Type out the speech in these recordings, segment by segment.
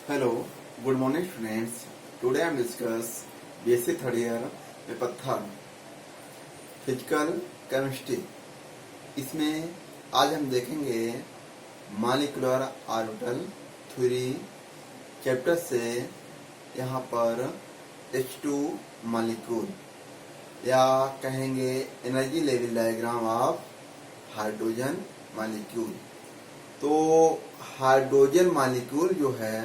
Hello, good morning students. Today I am discuss BSc third year paper third physical chemistry. इसमें आज हम देखेंगे molecular orbital theory chapter से यहाँ पर H2 मॉलिक्यूल या कहेंगे energy level diagram of hydrogen molecule. तो हाइड्रोजन मॉलिक्यूल जो है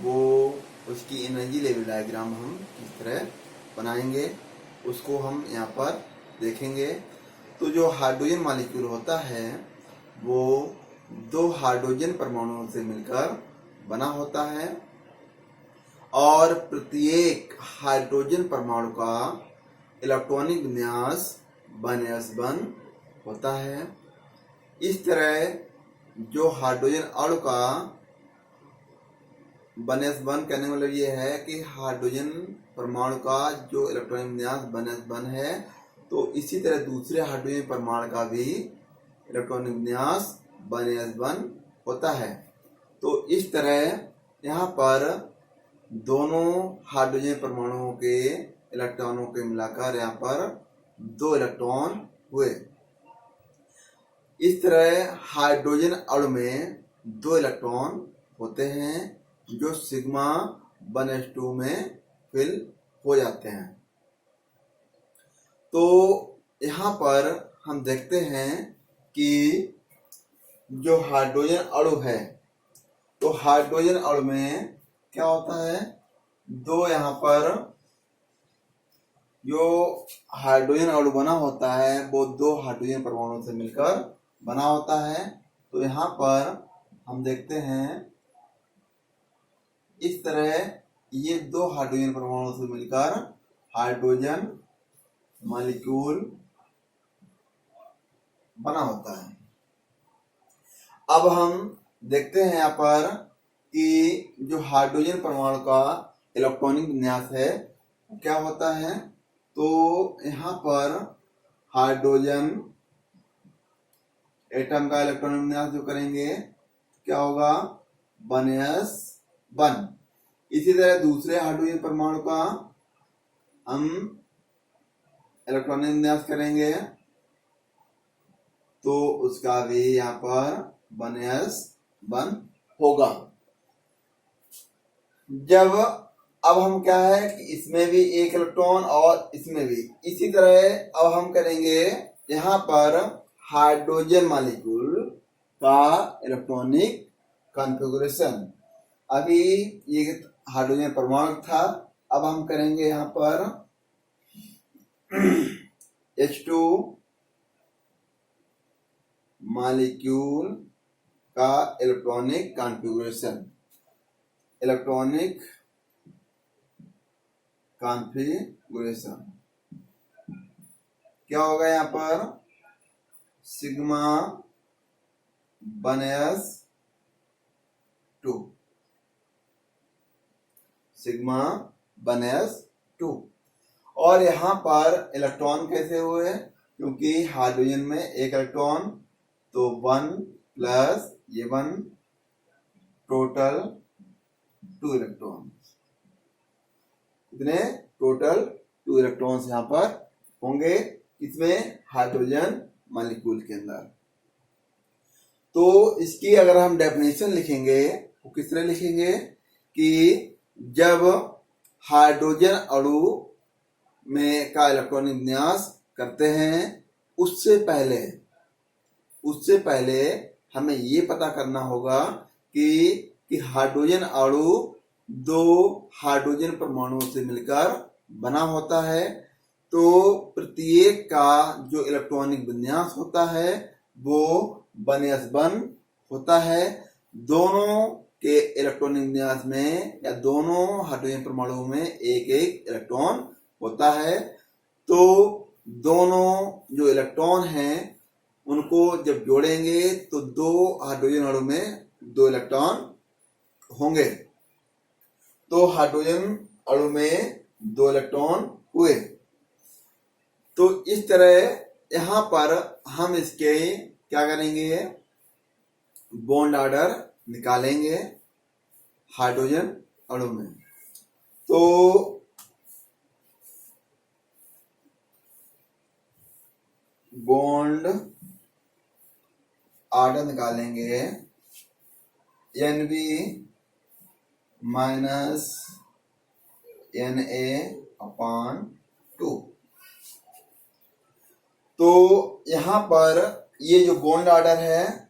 वो उसकी एनर्जी लेवल डायग्राम हम किस तरह बनाएंगे उसको हम यहाँ पर देखेंगे। तो जो हाइड्रोजन मॉलिक्यूल होता है वो दो हाइड्रोजन परमाणुओं से मिलकर बना होता है और प्रत्येक हाइड्रोजन परमाणु का इलेक्ट्रॉनिक विन्यास 1s1 होता है। इस तरह जो हाइड्रोजन अणु का 1s1 कहने का मतलब ये है कि हाइड्रोजन परमाणु का जो इलेक्ट्रॉनिक विन्यास 1s1 है, तो इसी तरह दूसरे हाइड्रोजन परमाणु का भी इलेक्ट्रॉनिक विन्यास 1s1 होता है। तो इस तरह यहाँ पर दोनों हाइड्रोजन परमाणुओं के इलेक्ट्रॉनों के मिलाकर यहाँ पर 2 इलेक्ट्रॉन हुए। इस तरह हाइड्रोजन अणु में 2 इलेक्ट्रॉन होते हैं जो सिग्मा 1s2 में फिल हो जाते हैं। तो यहाँ पर हम देखते हैं कि जो हाइड्रोजन अणु है, तो हाइड्रोजन अणु में क्या होता है, दो यहाँ पर जो हाइड्रोजन अणु बना होता है वो 2 हाइड्रोजन परमाणुओं से मिलकर बना होता है। तो यहाँ पर हम देखते हैं इस तरह ये 2 हाइड्रोजन परमाणुओं से मिलकर हाइड्रोजन मॉलिक्यूल बना होता है। अब हम देखते हैं यहाँ पर कि जो हाइड्रोजन परमाणु का इलेक्ट्रॉनिक विन्यास है क्या होता है। तो यहाँ पर हाइड्रोजन एटम का इलेक्ट्रॉनिक विन्यास जो करेंगे क्या होगा, 1s1। इसी तरह दूसरे हाइड्रोजन परमाणु का हम इलेक्ट्रॉनिक विन्यास करेंगे तो उसका भी यहाँ पर 1s1 होगा। जब अब हम क्या है कि इसमें भी 1 इलेक्ट्रॉन और इसमें भी, इसी तरह अब हम करेंगे यहाँ पर हाइड्रोजन मॉलिक्यूल का इलेक्ट्रॉनिक कॉन्फ़िगरेशन। अभी ये हाइड्रोजन परमाणु था, अब हम करेंगे यहाँ पर H2 मॉलिक्यूल का इलेक्ट्रॉनिक कॉन्फ़िगरेशन। इलेक्ट्रॉनिक कॉन्फ़िगरेशन क्या होगा, यहाँ पर सिग्मा 1s2, सिग्मा 1s2। और यहाँ पर इलेक्ट्रॉन कैसे हुए, क्योंकि हाइड्रोजन में 1 इलेक्ट्रॉन, तो 1 प्लस ये 1, टोटल 2 इलेक्ट्रॉन। इतने टोटल 2 इलेक्ट्रॉन्स यहाँ पर होंगे इसमें हाइड्रोजन मॉलिक्यूल के अंदर। तो इसकी अगर हम डेफिनेशन लिखेंगे तो किस तरह लिखेंगे कि जब हाइड्रोजन अणु में का इलेक्ट्रॉनिक विन्यास करते हैं उससे पहले हमें ये पता करना होगा कि हाइड्रोजन अणु 2 हाइड्रोजन परमाणुओं से मिलकर बना होता है। तो प्रत्येक का जो इलेक्ट्रॉनिक विन्यास होता है वो 1s1 होता है। दोनों के इलेक्ट्रॉनिक विन्यास में या दोनों हाइड्रोजन परमाणुओं में 1-1 इलेक्ट्रॉन होता है। तो दोनों जो इलेक्ट्रॉन हैं उनको जब जोड़ेंगे तो 2 हाइड्रोजन अणु में 2 इलेक्ट्रॉन होंगे। तो हाइड्रोजन अणु में 2 इलेक्ट्रॉन हुए। तो इस तरह यहाँ पर हम इसके क्या करेंगे, बॉन्ड ऑर्डर निकालेंगे। हाइड्रोजन अणु में। तो बॉन्ड ऑर्डर निकालेंगे NB माइनस Na/2। तो यहां पर ये जो बॉन्ड ऑर्डर है,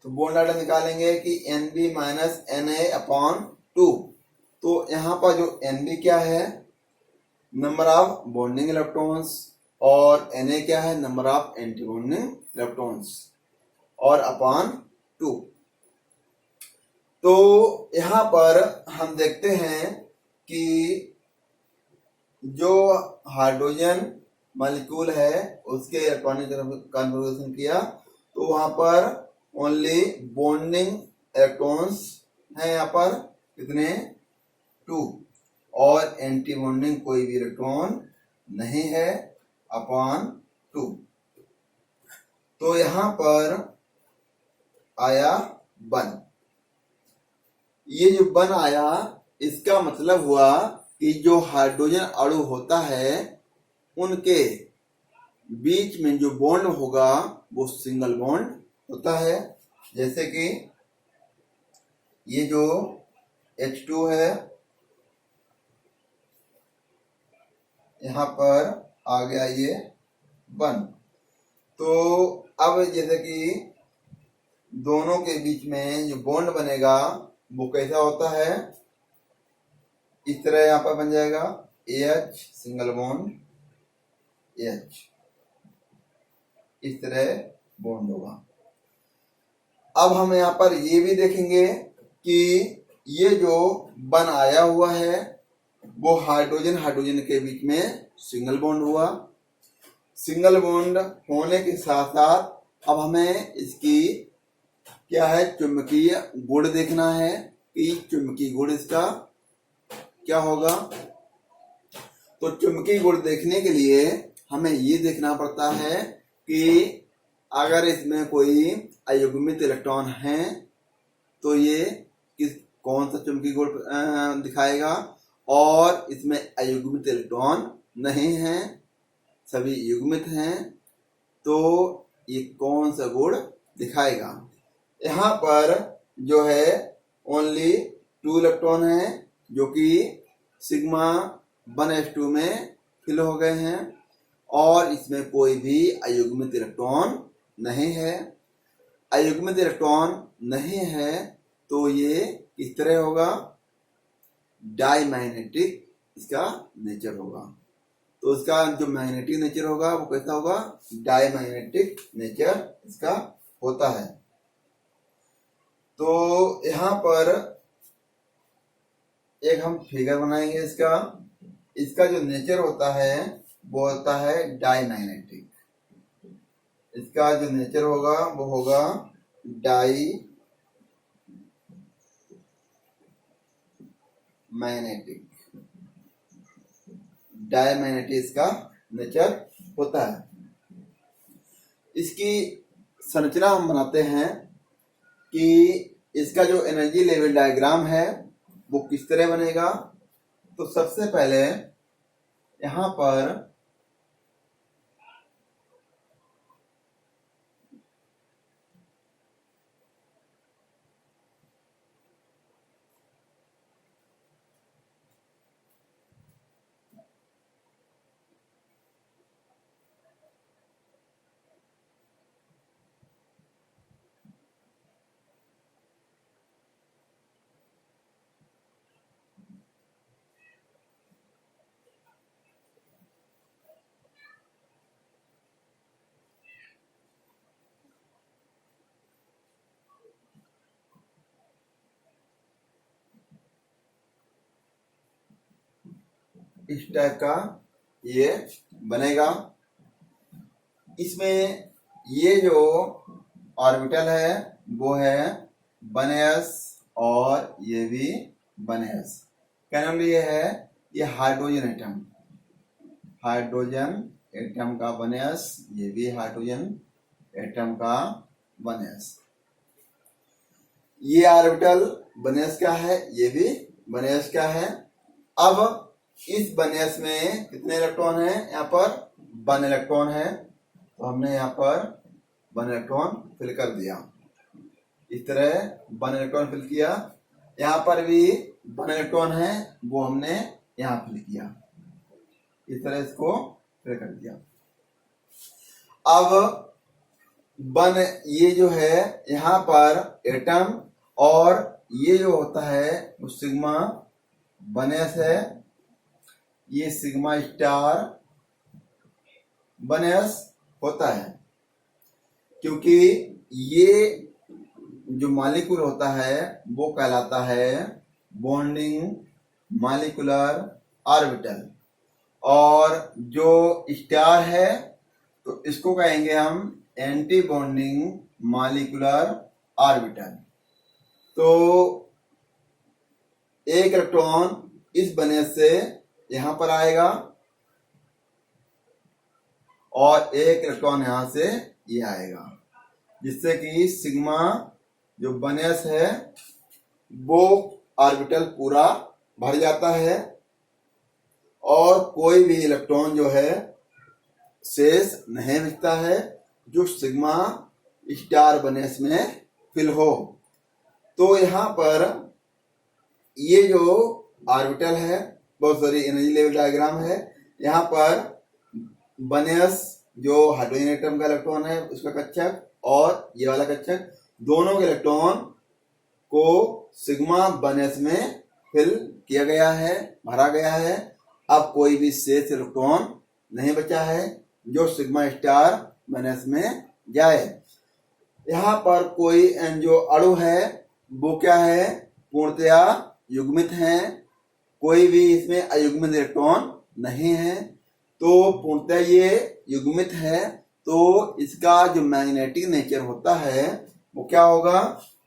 तो बॉन्ड ऑर्डर निकालेंगे कि NB माइनस Na/2। तो यहां पर जो NB क्या है, नंबर ऑफ बॉन्डिंग इलेक्ट्रॉन्स, और Na क्या है, number of anti bonding electrons, और अपॉन 2। तो यहां पर हम देखते हैं कि जो हाइड्रोजन मॉलिक्यूल है उसके इलेक्ट्रॉनिक कॉन्फ़िगरेशन किया, तो वहां पर ओनली बॉन्डिंग इलेक्ट्रॉन्स हैं, यहाँ पर कितने, 2, और एंटी बॉन्डिंग कोई भी इलेक्ट्रॉन नहीं है, अपॉन 2। तो यहां पर आया 1। ये जो 1 आया, इसका मतलब हुआ कि जो हाइड्रोजन अणु होता है उनके बीच में जो बॉन्ड होगा वो सिंगल बॉन्ड होता है। जैसे कि ये जो H2 है, यहां पर आ गया ये 1। तो अब जैसे कि दोनों के बीच में जो बॉन्ड बनेगा वो कैसा होता है, इस तरह यहां पर बन जाएगा AH सिंगल बॉन्ड H, इस तरह बॉन्ड होगा। अब हम यहाँ पर ये भी देखेंगे कि ये जो 1 आया हुआ है वो हाइड्रोजन हाइड्रोजन के बीच में सिंगल बॉन्ड हुआ। सिंगल बॉन्ड होने के साथ साथ अब हमें इसकी क्या है, चुंबकीय गुण देखना है कि चुंबकीय गुण इसका क्या होगा। तो चुंबकीय गुण देखने के लिए हमें ये देखना पड़ता है कि अगर इसमें कोई अयुग्मित इलेक्ट्रॉन है तो ये कौन सा चुंबकीय गुण दिखाएगा, और इसमें अयुग्मित इलेक्ट्रॉन नहीं है, सभी युग्मित हैं, तो ये कौन सा गुण दिखाएगा। यहाँ पर जो है ओनली 2 इलेक्ट्रॉन है जो कि सिग्मा 1s2 में फिल हो गए हैं, और इसमें कोई भी अयुग्मित इलेक्ट्रॉन नहीं है। अयुग्मित इलेक्ट्रॉन नहीं है तो ये किस तरह होगा, डाईमैग्नेटिक इसका नेचर होगा। तो इसका जो मैग्नेटिक नेचर होगा वो कैसा होगा, डाईमैग्नेटिक नेचर इसका होता है। तो यहाँ पर एक हम फिगर बनाएंगे इसका। इसका जो नेचर होता है वो होता है डाईमैग्नेटिक। इसका जो नेचर होगा वो होगा डाईमैग्नेटिक। डाईमैग्नेटिक इसका नेचर होता है। इसकी संरचना हम बनाते हैं कि इसका जो एनर्जी लेवल डायग्राम है वो किस तरह बनेगा। तो सबसे पहले यहाँ पर इस टाइप का ये बनेगा। इसमें ये जो ऑर्बिटल है वो है 1s और ये भी 1s। क्या नाम ये है, ये हाइड्रोजन एटम, हाइड्रोजन एटम का 1s, ये भी हाइड्रोजन एटम का 1s। ये ऑर्बिटल बनेस का है, ये भी बनेस का है। अब इस बनेस में कितने इलेक्ट्रॉन है? यहाँ पर 1 इलेक्ट्रॉन है, तो हमने यहाँ पर 1 इलेक्ट्रॉन फिल कर दिया। इस तरह 1 इलेक्ट्रॉन फिल किया। यहाँ पर भी 1 इलेक्ट्रॉन है, वो हमने यहाँ फिल किया। इस तरह इसको फिल कर दिया। अब ये जो है यहाँ पर एटम, और ये जो होता है वो सिग्मा बनेस है, ये सिग्मा स्टार बनेस होता है, क्योंकि ये जो मॉलिक्यूल होता है वो कहलाता है बॉन्डिंग मॉलिक्यूलर ऑर्बिटल, और जो स्टार है तो इसको कहेंगे हम एंटी बॉन्डिंग मॉलिक्यूलर ऑर्बिटल। तो एक इलेक्ट्रॉन इस बनेस से यहां पर आएगा और एक इलेक्ट्रॉन यहां से ये आएगा, जिससे कि सिग्मा जो बनेस है वो ऑर्बिटल पूरा भर जाता है और कोई भी इलेक्ट्रॉन जो है शेष नहीं बचता है जो सिग्मा स्टार बनेस में फिल हो। तो यहाँ पर ये जो ऑर्बिटल है, बहुत सारी एनर्जी लेवल डायग्राम है। यहाँ पर बनेस जो हाइड्रोजन एटम का इलेक्ट्रॉन है उसका कक्षक और ये वाला कक्षक, दोनों के इलेक्ट्रॉन को सिग्मा बनेस में फिल किया गया है, भरा गया है। अब कोई भी शेष इलेक्ट्रॉन नहीं बचा है जो सिग्मा स्टार बनेस में जाए। यहाँ पर कोई जो अणु है वो क्या है? पूर्णतया युग्मित है, कोई भी इसमें अयुग्मित इलेक्ट्रॉन नहीं है। तो पूर्णतया ये युग्मित है, तो इसका जो मैग्नेटिक नेचर होता है वो क्या होगा?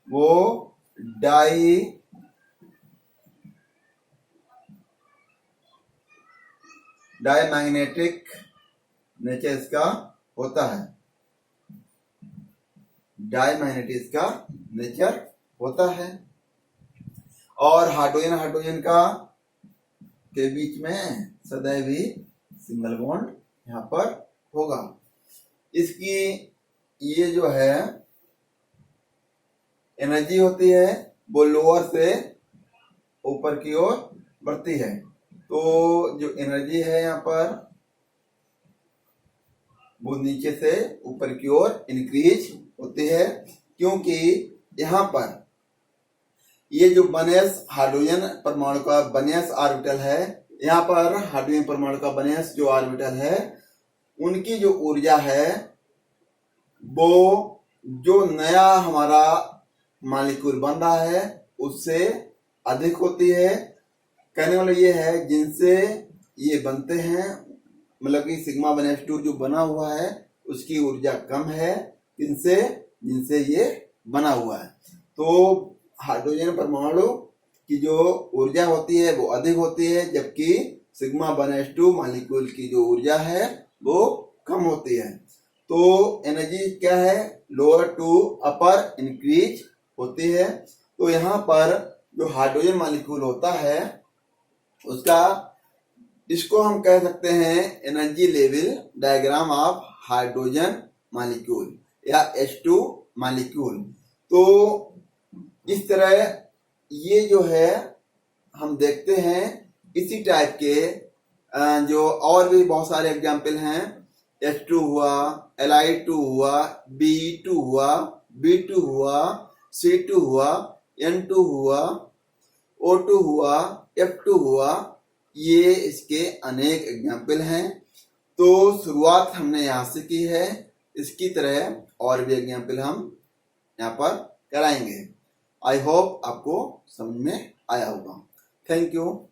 वो डायमैग्नेटिक नेचर इसका होता है, डायमैग्नेटिक इसका नेचर होता है। और हाइड्रोजन का के बीच में सदैव ही सिंगल बॉन्ड यहाँ पर होगा। इसकी ये जो है एनर्जी होती है वो लोअर से ऊपर की ओर बढ़ती है। तो जो एनर्जी है यहाँ पर वो नीचे से ऊपर की ओर इंक्रीज होती है, क्योंकि यहाँ पर ये जो बनेस हाइड्रोजन परमाणु का बनेस ऑर्बिटल है, यहाँ पर हाइड्रोजन परमाणु का बनेस जो ऑर्बिटल है उनकी जो ऊर्जा है वो जो नया हमारा मॉलिक्यूल बन रहा है उससे अधिक होती है। कहने वाला ये है जिनसे ये बनते हैं, मतलब कि सिग्मा बनेस 2 जो बना हुआ है उसकी ऊर्जा कम है जिनसे ये बना हुआ है। तो हाइड्रोजन परमाणु की जो ऊर्जा होती है वो अधिक होती है, जबकि सिग्मा बनेस 2 मॉलिक्यूल की जो ऊर्जा है वो कम होती है। तो एनर्जी क्या है? लोअर टू अपर इंक्रीज होती है। तो यहाँ पर जो हाइड्रोजन मॉलिक्यूल होता है उसका, इसको हम कह सकते हैं energy level diagram of hydrogen molecule या H2 मॉलिक्यूल। तो इस तरह ये जो है हम देखते हैं इसी टाइप के जो और भी बहुत सारे एग्जाम्पल हैं। H2 हुआ, Li2 हुआ, Be2 हुआ, B2 हुआ, C2 हुआ, N2 हुआ, O2 हुआ, F2 हुआ, ये इसके अनेक एग्जाम्पल हैं। तो शुरुआत हमने यहाँ से की है, इसकी तरह और भी एग्जाम्पल हम यहाँ पर कराएंगे। आई होप आपको समझ में आया होगा। Thank you.